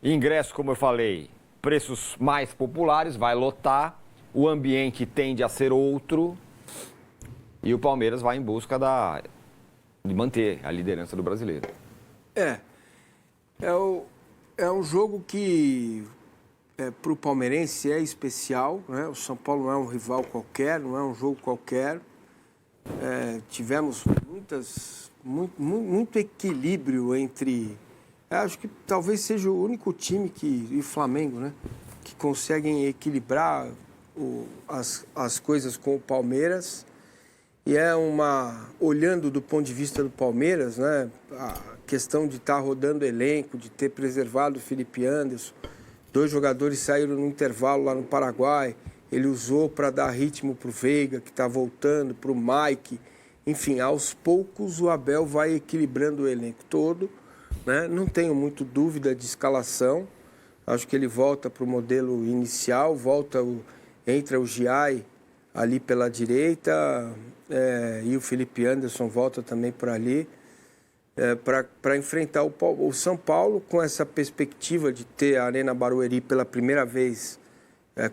Ingresso, como eu falei, preços mais populares, vai lotar, o ambiente tende a ser outro e o Palmeiras vai em busca de manter a liderança do brasileiro. É um jogo que, para o palmeirense, é especial, né? O São Paulo não é um rival qualquer, não é um jogo qualquer. Tivemos muito equilíbrio entre... acho que talvez seja o único time e o Flamengo, né? Que conseguem equilibrar as coisas com o Palmeiras. E olhando do ponto de vista do Palmeiras, né? A questão de estar rodando elenco, de ter preservado o Felipe Anderson. 2 jogadores saíram no intervalo lá no Paraguai. Ele usou para dar ritmo para o Veiga, que está voltando, para o Mike. Enfim, aos poucos o Abel vai equilibrando o elenco todo, né? Não tenho muito dúvida de escalação. Acho que ele volta para o modelo inicial, entra o Giai ali pela direita e o Felipe Anderson volta também por ali para enfrentar o São Paulo com essa perspectiva de ter a Arena Barueri pela primeira vez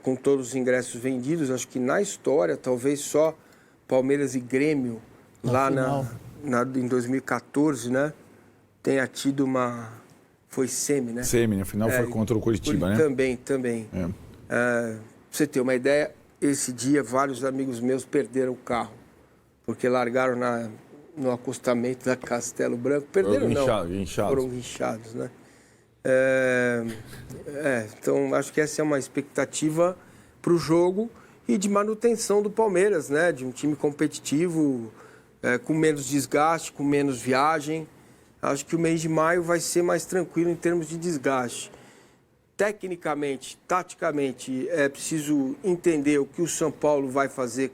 com todos os ingressos vendidos. Acho que na história, talvez só Palmeiras e Grêmio lá em 2014, né? Tenha tido foi semi, né? Semi, no final foi contra o Curitiba, né? Também. Pra você ter uma ideia, esse dia vários amigos meus perderam o carro, porque largaram no acostamento da Castelo Branco. Perderam foram guinchados, né? Então, acho que essa é uma expectativa para o jogo e de manutenção do Palmeiras, né? De um time competitivo, com menos desgaste, com menos viagem. Acho que o mês de maio vai ser mais tranquilo em termos de desgaste. Tecnicamente, taticamente, é preciso entender o que o São Paulo vai fazer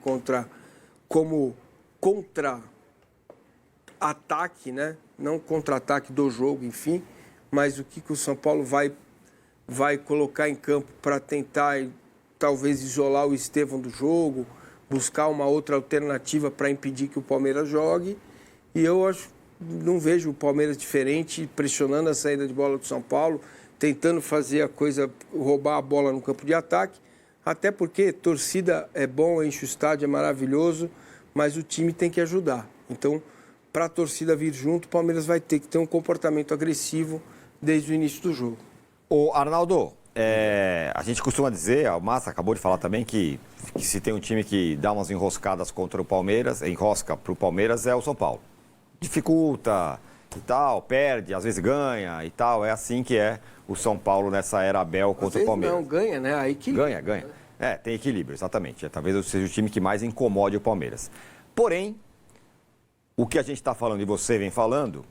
como contra-ataque, né? Não contra-ataque do jogo, enfim, mas o que o São Paulo vai colocar em campo para tentar, talvez, isolar o Estevão do jogo, buscar uma outra alternativa para impedir que o Palmeiras jogue. E eu não vejo o Palmeiras diferente, pressionando a saída de bola do São Paulo, tentando fazer a coisa, roubar a bola no campo de ataque, até porque torcida é bom, enche o estádio, é maravilhoso, mas o time tem que ajudar. Então, para a torcida vir junto, o Palmeiras vai ter que ter um comportamento agressivo desde o início do jogo. Ô, Arnaldo, a gente costuma dizer, o Massa acabou de falar também, que se tem um time que dá umas enroscadas contra o Palmeiras, enrosca para o Palmeiras, é o São Paulo. Dificulta e tal, perde, às vezes ganha e tal. É assim que é o São Paulo nessa era Abel contra o Palmeiras. Não, ganha, né? Aí que... Ganha. Tem equilíbrio, exatamente. Talvez seja o time que mais incomode o Palmeiras. Porém, o que a gente está falando e você vem falando,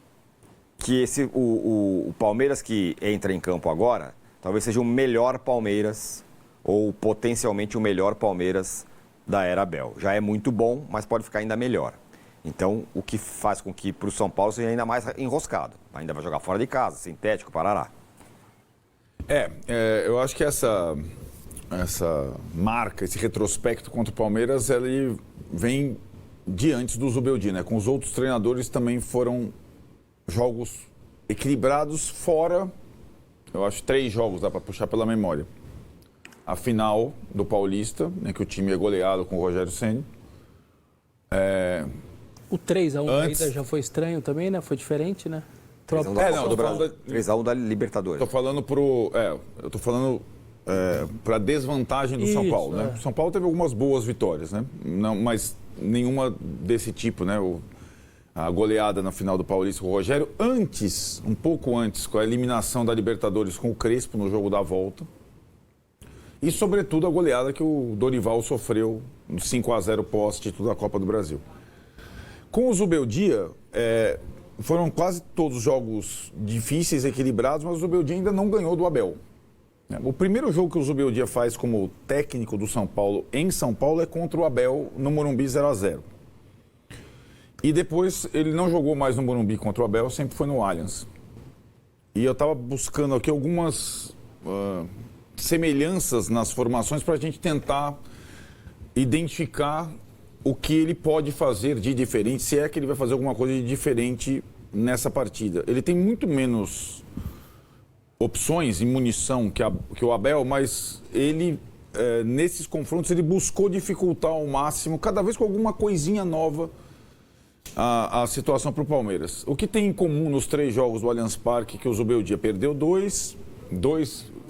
que o Palmeiras que entra em campo agora, talvez seja o melhor Palmeiras ou potencialmente o melhor Palmeiras da era Abel. Já é muito bom, mas pode ficar ainda melhor. Então, o que faz com que para o São Paulo seja ainda mais enroscado. Ainda vai jogar fora de casa, sintético, parará. Eu acho que essa marca, esse retrospecto contra o Palmeiras, ele vem de antes do Zubeldia, né? Com os outros treinadores também foram jogos equilibrados, fora, eu acho, 3 jogos, dá para puxar pela memória. A final do Paulista, né, que o time é goleado com o Rogério Ceni. O 3-1 ainda já foi estranho também, né? Foi diferente, né? 3x1 da Libertadores. Tô falando para desvantagem do São Paulo, né? O São Paulo teve algumas boas vitórias, né? Não, mas nenhuma desse tipo, né? A goleada na final do Paulista com o Rogério. Um pouco antes, com a eliminação da Libertadores com o Crespo no jogo da volta. E, sobretudo, a goleada que o Dorival sofreu no 5-0 pós-título da Copa do Brasil. Com o Zubeldia, foram quase todos jogos difíceis, equilibrados, mas o Zubeldia ainda não ganhou do Abel. O primeiro jogo que o Zubeldia faz como técnico do São Paulo em São Paulo é contra o Abel no Morumbi 0-0. E depois ele não jogou mais no Morumbi contra o Abel, sempre foi no Allianz. E eu estava buscando aqui algumas semelhanças nas formações para a gente tentar identificar o que ele pode fazer de diferente, se é que ele vai fazer alguma coisa de diferente nessa partida. Ele tem muito menos opções e munição que o Abel, mas ele, nesses confrontos, ele buscou dificultar ao máximo, cada vez com alguma coisinha nova, a situação para o Palmeiras. O que tem em comum nos 3 jogos do Allianz Parque que o Zubeldia perdeu 2,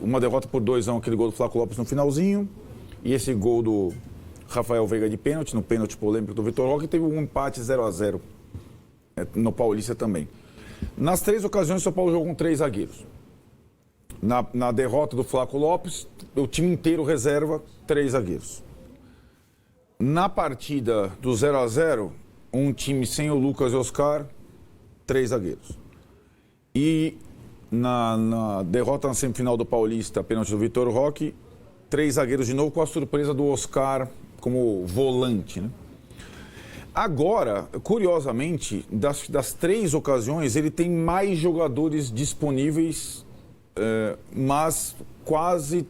uma derrota por 2-1, aquele gol do Flaco Lopes no finalzinho, e esse gol do Rafael Veiga de pênalti, no pênalti polêmico do Vitor Roque, teve um empate 0-0 no Paulista também. Nas 3 ocasiões, o São Paulo jogou com 3 zagueiros. Na derrota do Flaco Lopes, o time inteiro reserva 3 zagueiros. Na partida do 0-0, um time sem o Lucas e Oscar, 3 zagueiros. E na derrota na semifinal do Paulista, pênalti do Vitor Roque, 3 zagueiros de novo, com a surpresa do Oscar como volante, né? Agora, curiosamente, das 3 ocasiões, ele tem mais jogadores disponíveis, mas quase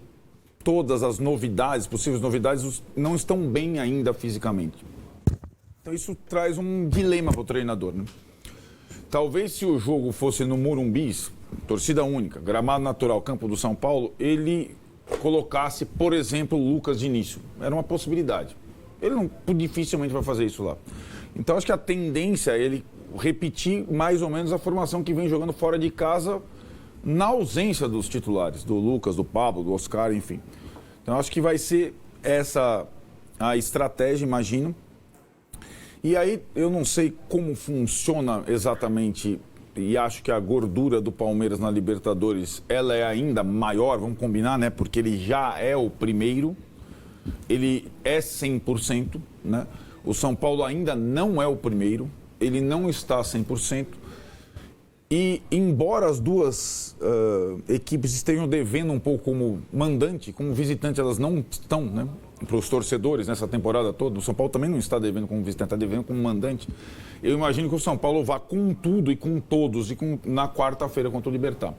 todas as novidades, possíveis novidades, não estão bem ainda fisicamente. Então isso traz um dilema para o treinador, né? Talvez se o jogo fosse no Morumbi, torcida única, gramado natural, campo do São Paulo, ele colocasse, por exemplo, o Lucas de início. Era uma possibilidade. Ele não dificilmente vai fazer isso lá. Então acho que a tendência é ele repetir mais ou menos a formação que vem jogando fora de casa na ausência dos titulares, do Lucas, do Pablo, do Oscar, enfim. Então acho que vai ser essa a estratégia, imagino. E aí eu não sei como funciona exatamente, e acho que a gordura do Palmeiras na Libertadores, ela é ainda maior, vamos combinar, né? Porque ele já é o primeiro, ele é 100%, né? O São Paulo ainda não é o primeiro, ele não está 100%. E embora as duas equipes estejam devendo um pouco como mandante, como visitante, elas não estão, né? Para os torcedores nessa temporada toda, o São Paulo também não está devendo como visitante, está devendo como mandante. Eu imagino que o São Paulo vá com tudo e com todos na quarta-feira contra o Libertad.